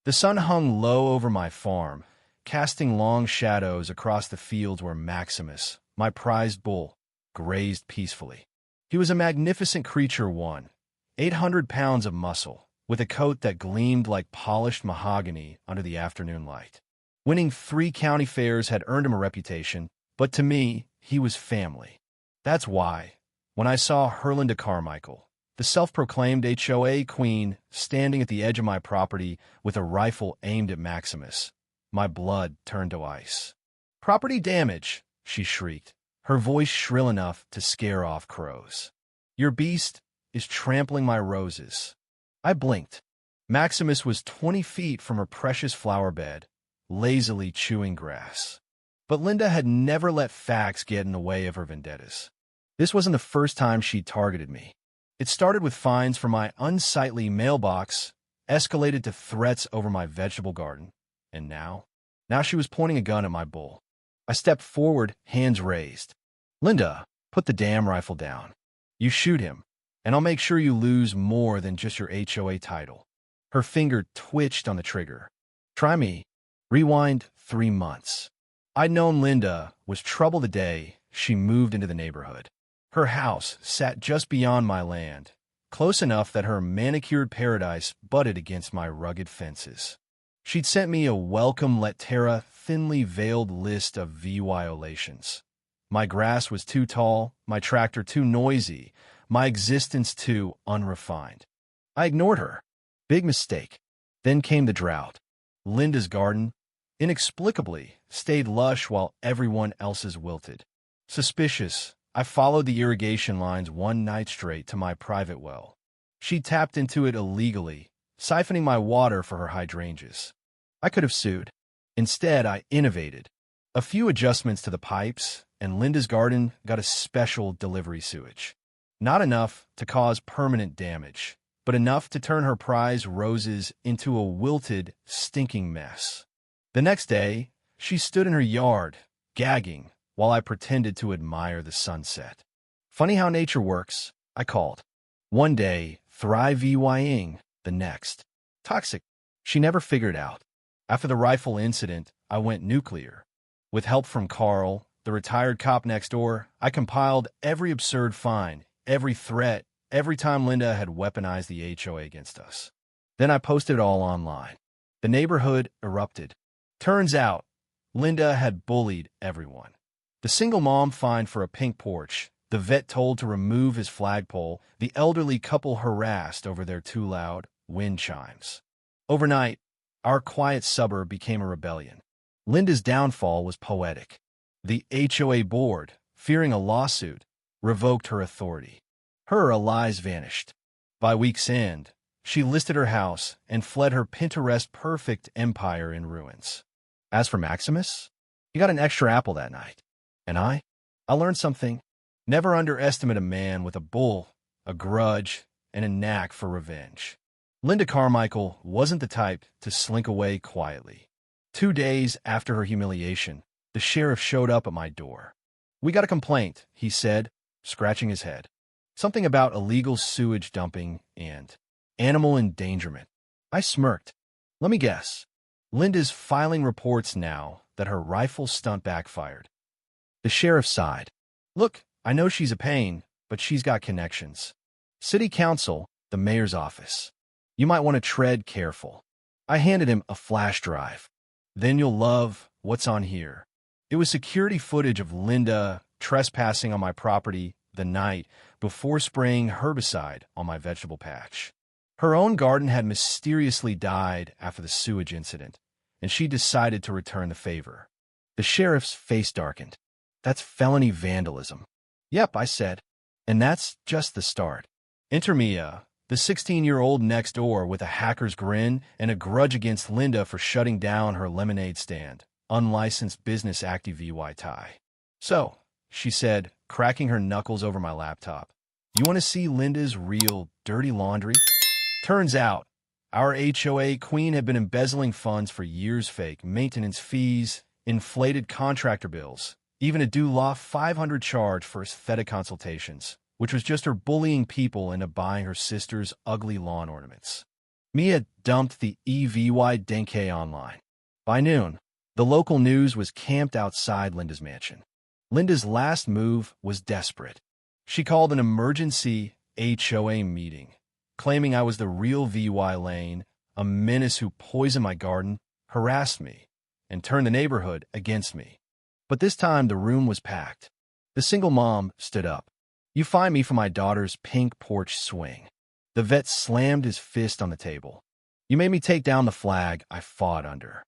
The sun hung low over my farm, casting long shadows across the fields where Maximus, my prized bull, grazed peacefully. He was a magnificent creature, 800 pounds of muscle, with a coat that gleamed like polished mahogany under the afternoon light. Winning 3 county fairs had earned him a reputation, but to me, he was family. That's why, when I saw Herlinda Carmichael, the self-proclaimed HOA queen, standing at the edge of my property with a rifle aimed at Maximus, my blood turned to ice. "Property damage," she shrieked, her voice shrill enough to scare off crows. "Your beast is trampling my roses." I blinked. Maximus was 20 feet from her precious flower bed, lazily chewing grass. But Linda had never let facts get in the way of her vendettas. This wasn't the first time she'd targeted me. It started with fines for my unsightly mailbox, escalated to threats over my vegetable garden, and now she was pointing a gun at my bull. I stepped forward, hands raised. "Linda, put the damn rifle down. You shoot him, and I'll make sure you lose more than just your HOA title." Her finger twitched on the trigger. Try me. Rewind 3 months. I'd known Linda was trouble the day she moved into the neighborhood. Her house sat just beyond my land, close enough that her manicured paradise butted against my rugged fences. She'd sent me a welcome lettera, thinly veiled list of violations. My grass was too tall, my tractor too noisy, my existence too unrefined. I ignored her. Big mistake. Then came the drought. Linda's garden, inexplicably, stayed lush while everyone else's wilted. Suspicious, I followed the irrigation lines one night straight to my private well. She tapped into it illegally, siphoning my water for her hydrangeas. I could have sued. Instead, I innovated. A few adjustments to the pipes, and Linda's garden got a special delivery sewage. Not enough to cause permanent damage, but enough to turn her prized roses into a wilted, stinking mess. The next day, she stood in her yard, gagging, while I pretended to admire the sunset. Funny how nature works, I called. One day, thriving, the next. Toxic. She never figured out. After the rifle incident, I went nuclear. With help from Carl, the retired cop next door, I compiled every absurd fine, every threat, every time Linda had weaponized the HOA against us. Then I posted it all online. The neighborhood erupted. Turns out, Linda had bullied everyone. The single mom fined for a pink porch, the vet told to remove his flagpole, the elderly couple harassed over their too loud wind chimes. Overnight, our quiet suburb became a rebellion. Linda's downfall was poetic. The HOA board, fearing a lawsuit, revoked her authority. Her allies vanished. By week's end, she listed her house and fled her Pinterest-perfect empire in ruins. As for Maximus, he got an extra apple that night. And I learned something. Never underestimate a man with a bull, a grudge, and a knack for revenge. Linda Carmichael wasn't the type to slink away quietly. 2 days after her humiliation, the sheriff showed up at my door. "We got a complaint," he said, scratching his head. "Something about illegal sewage dumping and animal endangerment." I smirked. "Let me guess. Linda's filing reports now that her rifle stunt backfired." The sheriff sighed. "Look, I know she's a pain, but she's got connections. City council, the mayor's office. You might want to tread careful." I handed him a flash drive. "Then you'll love what's on here." It was security footage of Linda trespassing on my property the night before spraying herbicide on my vegetable patch. Her own garden had mysteriously died after the sewage incident, and she decided to return the favor. The sheriff's face darkened. "That's felony vandalism." "Yep," I said. "And that's just the start. Enter Mia, the 16-year-old next door with a hacker's grin and a grudge against Linda for shutting down her lemonade stand, unlicensed business active VY tie. So, she said, cracking her knuckles over my laptop, "You want to see Linda's real dirty laundry?" Turns out, our HOA queen had been embezzling funds for years, fake maintenance fees, inflated contractor bills, even a due-law $500 charge for aesthetic consultations, which was just her bullying people into buying her sister's ugly lawn ornaments. Mia dumped the EVY Denke online. By noon, the local news was camped outside Linda's mansion. Linda's last move was desperate. She called an emergency HOA meeting, claiming I was the real VY Lane, a menace who poisoned my garden, harassed me, and turned the neighborhood against me. But this time the room was packed. The single mom stood up. "You find me for my daughter's pink porch swing." The vet slammed his fist on the table. "You made me take down the flag I fought under."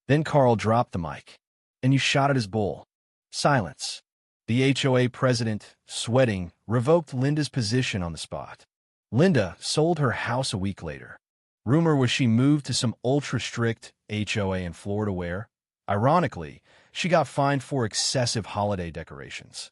Then Carl dropped the mic. "And you shot at his bull." Silence. The HOA president, sweating, revoked Linda's position on the spot. Linda sold her house a week later. Rumor was she moved to some ultra-strict HOA in Florida where, ironically, she got fined for excessive holiday decorations.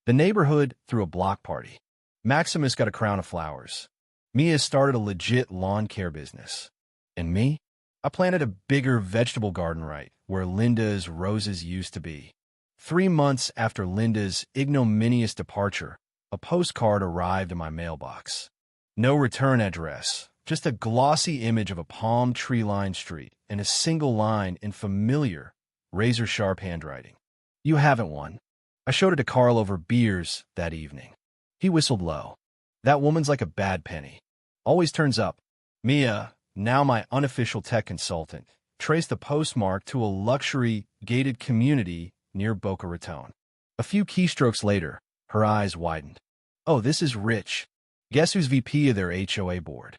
The neighborhood threw a block party. Maximus got a crown of flowers. Mia started a legit lawn care business. And me? I planted a bigger vegetable garden right where Linda's roses used to be. 3 months after Linda's ignominious departure, a postcard arrived in my mailbox. No return address, just a glossy image of a palm tree-lined street and a single line in familiar, razor-sharp handwriting. "You haven't won." I showed it to Carl over beers that evening. He whistled low. "That woman's like a bad penny. Always turns up." Mia, now my unofficial tech consultant, traced the postmark to a luxury, gated community near Boca Raton. A few keystrokes later, her eyes widened. "Oh, this is rich. Guess who's VP of their HOA board?"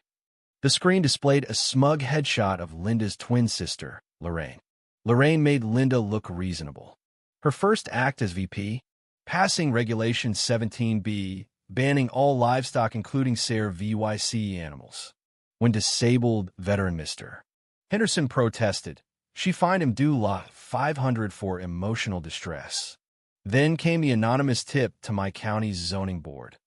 The screen displayed a smug headshot of Linda's twin sister, Lorraine. Lorraine made Linda look reasonable. Her first act as VP? Passing Regulation 17B, banning all livestock including SER VYC animals. When disabled veteran Mr. Henderson protested, she fined him due lot $500 for emotional distress. Then came the anonymous tip to my county's zoning board.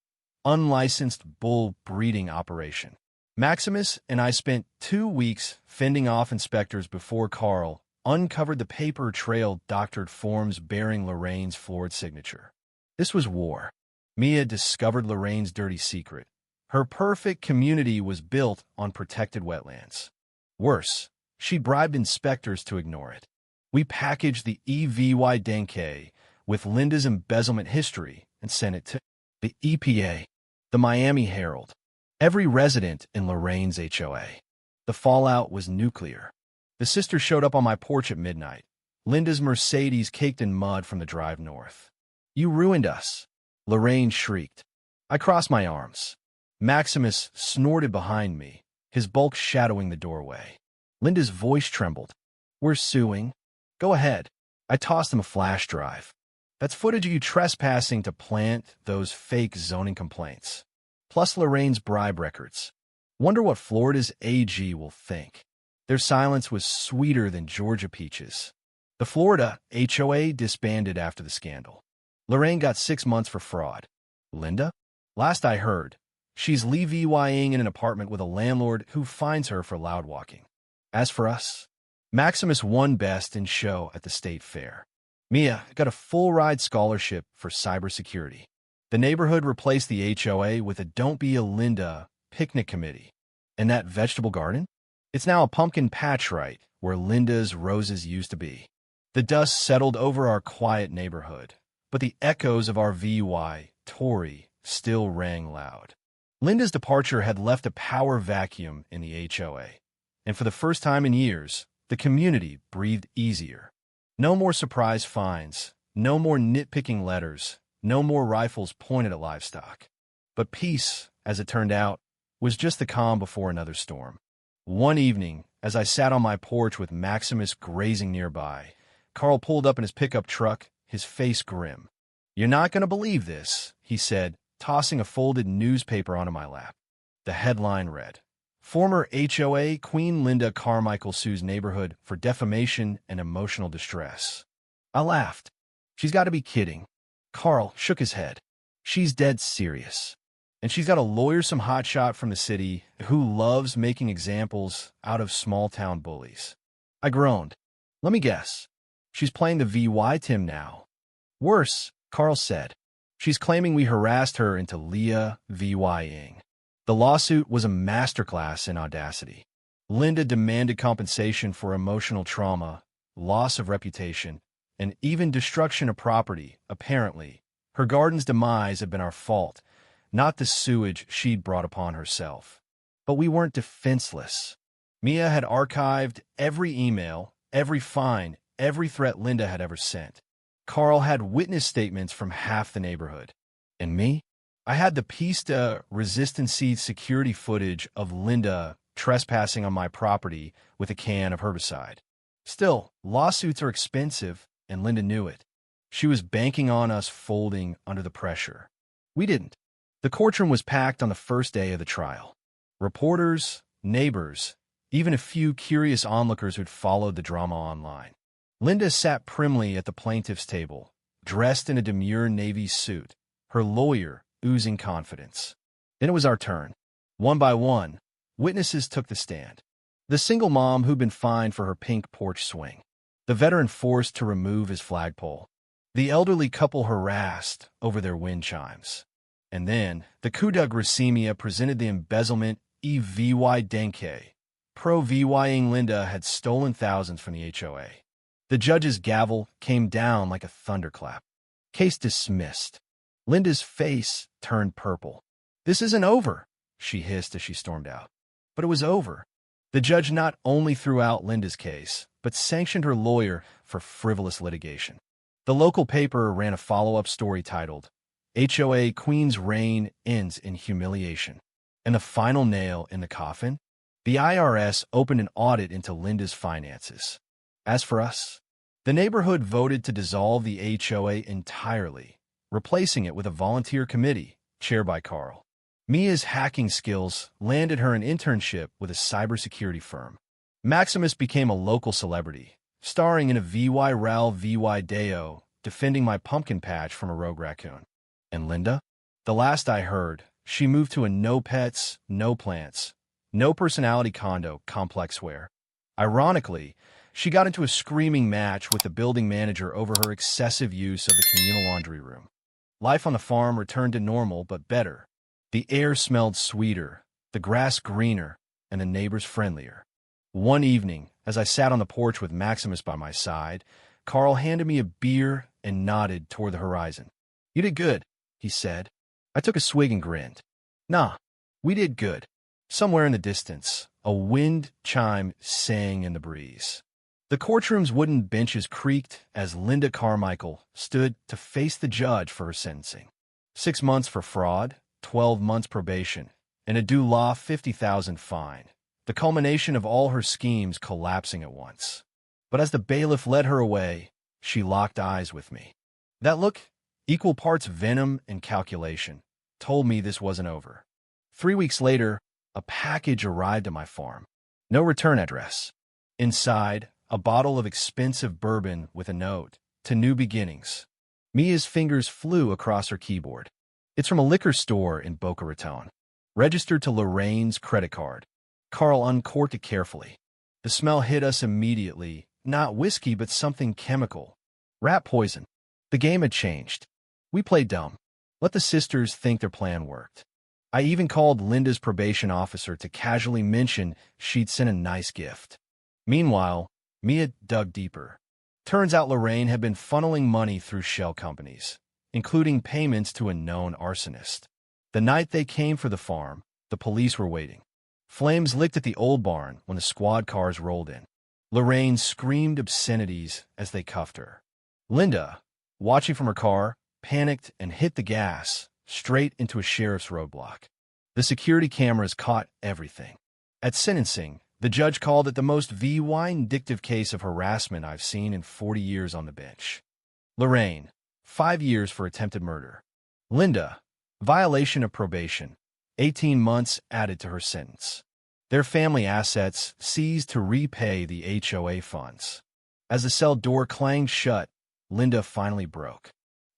Unlicensed bull breeding operation. Maximus and I spent 2 weeks fending off inspectors before Carl uncovered the paper trail doctored forms bearing Lorraine's floored signature. This was war. Mia discovered Lorraine's dirty secret. Her perfect community was built on protected wetlands. Worse, she bribed inspectors to ignore it. We packaged the EVY Denke with Linda's embezzlement history and sent it to the EPA, the Miami Herald, every resident in Lorraine's HOA. The fallout was nuclear. The sister showed up on my porch at midnight, Linda's Mercedes caked in mud from the drive north. "You ruined us," Lorraine shrieked. I crossed my arms. Maximus snorted behind me, his bulk shadowing the doorway. Linda's voice trembled. "We're suing." "Go ahead." I tossed him a flash drive. "That's footage of you trespassing to plant those fake zoning complaints. Plus Lorraine's bribe records. Wonder what Florida's AG will think." Their silence was sweeter than Georgia peaches. The Florida HOA disbanded after the scandal. Lorraine got 6 months for fraud. Linda? Last I heard, she's levying in an apartment with a landlord who fines her for loud walking. As for us, Maximus won Best in Show at the state fair. Mia got a full-ride scholarship for cybersecurity. The neighborhood replaced the HOA with a Don't Be a Linda picnic committee. And that vegetable garden? It's now a pumpkin patch right where Linda's roses used to be. The dust settled over our quiet neighborhood, but the echoes of our VY, Tory, still rang loud. Linda's departure had left a power vacuum in the HOA, and for the first time in years, the community breathed easier. No more surprise fines, no more nitpicking letters, no more rifles pointed at livestock. But peace, as it turned out, was just the calm before another storm. One evening, as I sat on my porch with Maximus grazing nearby, Carl pulled up in his pickup truck, his face grim. "You're not going to believe this," he said, tossing a folded newspaper onto my lap. The headline read, "Former HOA Queen Linda Carmichael sues neighborhood for defamation and emotional distress." I laughed. "She's got to be kidding." Carl shook his head. "She's dead serious. And she's got a lawyersome hotshot from the city who loves making examples out of small-town bullies." I groaned. "Let me guess. She's playing the VY Tim now." "Worse," Carl said. "She's claiming we harassed her into Leah VY-ing." The lawsuit was a masterclass in audacity. Linda demanded compensation for emotional trauma, loss of reputation, and even destruction of property. Apparently, her garden's demise had been our fault, not the sewage she'd brought upon herself. But we weren't defenseless. Mia had archived every email, every fine, every threat Linda had ever sent. Carl had witness statements from half the neighborhood. And me? I had the piece de resistance security footage of Linda trespassing on my property with a can of herbicide. Still, lawsuits are expensive, and Linda knew it. She was banking on us folding under the pressure. We didn't. The courtroom was packed on the first day of the trial. Reporters, neighbors, even a few curious onlookers who'd followed the drama online. Linda sat primly at the plaintiff's table, dressed in a demure navy suit, her lawyer oozing confidence. Then it was our turn. One by one, witnesses took the stand. The single mom who'd been fined for her pink porch swing. The veteran forced to remove his flagpole. The elderly couple harassed over their wind chimes. And then, the Kudug Racemia presented the embezzlement EVY Denke. Pro-VYing Linda had stolen thousands from the HOA. The judge's gavel came down like a thunderclap. Case dismissed. Linda's face turned purple. "This isn't over," she hissed as she stormed out. But it was over. The judge not only threw out Linda's case, but sanctioned her lawyer for frivolous litigation. The local paper ran a follow-up story titled, "HOA Queen's Reign Ends in Humiliation." And the final nail in the coffin? The IRS opened an audit into Linda's finances. As for us, the neighborhood voted to dissolve the HOA entirely, replacing it with a volunteer committee, chaired by Carl. Mia's hacking skills landed her an internship with a cybersecurity firm. Maximus became a local celebrity, starring in a VY Ral VY Deo, defending my pumpkin patch from a rogue raccoon. And Linda? The last I heard, she moved to a no pets, no plants, no personality condo complex where, ironically, she got into a screaming match with the building manager over her excessive use of the communal laundry room. Life on the farm returned to normal, but better. The air smelled sweeter, the grass greener, and the neighbors friendlier. One evening, as I sat on the porch with Maximus by my side, Carl handed me a beer and nodded toward the horizon. "You did good," he said. I took a swig and grinned. "Nah, we did good." Somewhere in the distance, a wind chime sang in the breeze. The courtroom's wooden benches creaked as Linda Carmichael stood to face the judge for her sentencing. 6 months for fraud, 12 months probation, and a due law $50,000 fine. The culmination of all her schemes collapsing at once. But as the bailiff led her away, she locked eyes with me. That look, equal parts venom and calculation, told me this wasn't over. 3 weeks later, a package arrived at my farm. No return address. Inside, a bottle of expensive bourbon with a note, "To new beginnings." Mia's fingers flew across her keyboard. "It's from a liquor store in Boca Raton. Registered to Lorraine's credit card." Carl uncorked it carefully. The smell hit us immediately. Not whiskey, but something chemical. Rat poison. The game had changed. We played dumb. Let the sisters think their plan worked. I even called Linda's probation officer to casually mention she'd sent a nice gift. Meanwhile, Mia dug deeper. Turns out Lorraine had been funneling money through shell companies, including payments to a known arsonist. The night they came for the farm, the police were waiting. Flames licked at the old barn when the squad cars rolled in. Lorraine screamed obscenities as they cuffed her. Linda, watching from her car, panicked and hit the gas, straight into a sheriff's roadblock. The security cameras caught everything. At sentencing, the judge called it the most vindictive case of harassment I've seen in 40 years on the bench. Lorraine, 5 years for attempted murder. Linda, violation of probation, 18 months added to her sentence. Their family assets seized to repay the HOA funds. As the cell door clanged shut, Linda finally broke.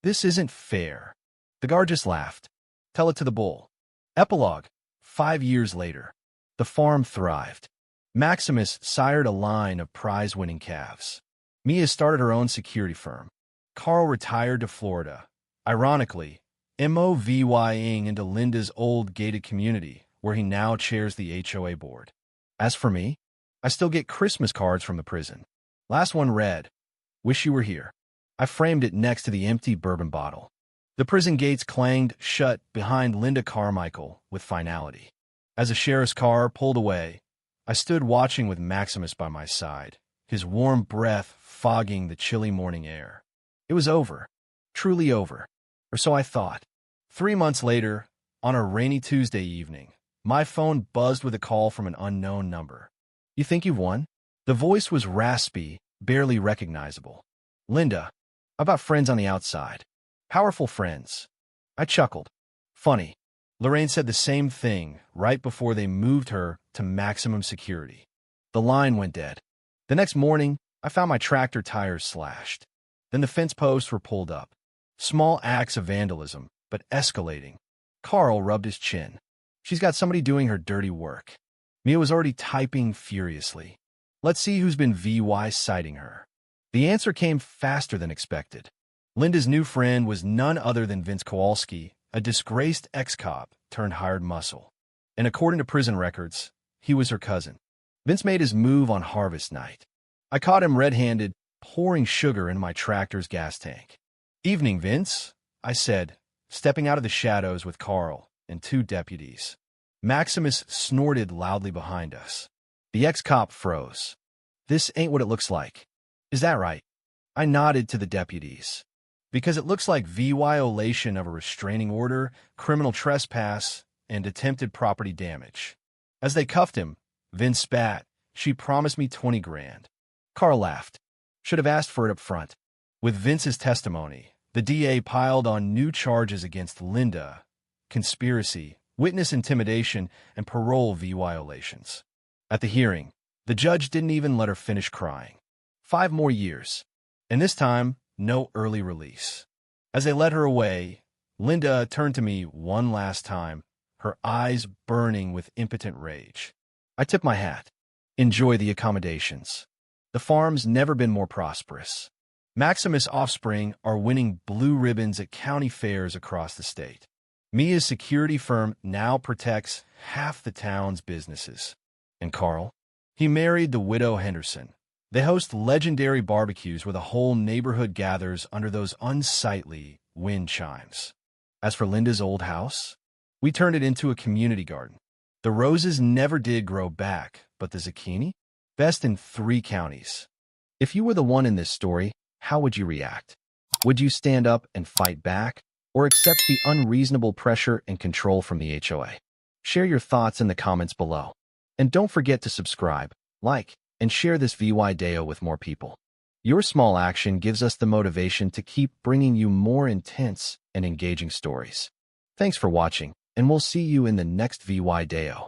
"This isn't fair." The guard just laughed. "Tell it to the bull." Epilogue. 5 years later. The farm thrived. Maximus sired a line of prize-winning calves. Mia started her own security firm. Carl retired to Florida. Ironically, MOVYing into Linda's old gated community, where he now chairs the HOA board. As for me, I still get Christmas cards from the prison. Last one read, "Wish you were here." I framed it next to the empty bourbon bottle. The prison gates clanged shut behind Linda Carmichael with finality. As a sheriff's car pulled away, I stood watching with Maximus by my side, his warm breath fogging the chilly morning air. It was over. Truly over. Or so I thought. 3 months later, on a rainy Tuesday evening, my phone buzzed with a call from an unknown number. "You think you've won?" The voice was raspy, barely recognizable. "Linda, about friends on the outside. Powerful friends." I chuckled. "Funny. Lorraine said the same thing right before they moved her to maximum security." The line went dead. The next morning, I found my tractor tires slashed. Then the fence posts were pulled up. Small acts of vandalism, but escalating. Carl rubbed his chin. "She's got somebody doing her dirty work." Mia was already typing furiously. "Let's see who's been VY citing her." The answer came faster than expected. Linda's new friend was none other than Vince Kowalski, a disgraced ex-cop turned hired muscle. And according to prison records, he was her cousin. Vince made his move on harvest night. I caught him red-handed, pouring sugar into my tractor's gas tank. "Evening, Vince," I said, stepping out of the shadows with Carl and 2 deputies. Maximus snorted loudly behind us. The ex-cop froze. "This ain't what it looks like. Is that right?" I nodded to the deputies. "Because it looks like violation of a restraining order, criminal trespass, and attempted property damage." As they cuffed him, Vince spat, "She promised me 20 grand. Carl laughed. "Should have asked for it up front." With Vince's testimony, the DA piled on new charges against Linda: conspiracy, witness intimidation, and parole violations. At the hearing, the judge didn't even let her finish crying. 5 more years. And this time, no early release. As they led her away, Linda turned to me one last time, her eyes burning with impotent rage. I tipped my hat. "Enjoy the accommodations. The farm's never been more prosperous." Maximus' offspring are winning blue ribbons at county fairs across the state. Mia's security firm now protects half the town's businesses. And Carl? He married the widow Henderson. They host legendary barbecues where the whole neighborhood gathers under those unsightly wind chimes. As for Linda's old house, we turned it into a community garden. The roses never did grow back, but the zucchini? Best in 3 counties. If you were the one in this story, how would you react? Would you stand up and fight back, or accept the unreasonable pressure and control from the HOA? Share your thoughts in the comments below. And don't forget to subscribe, like, and share this video with more people. Your small action gives us the motivation to keep bringing you more intense and engaging stories. Thanks for watching, and we'll see you in the next video.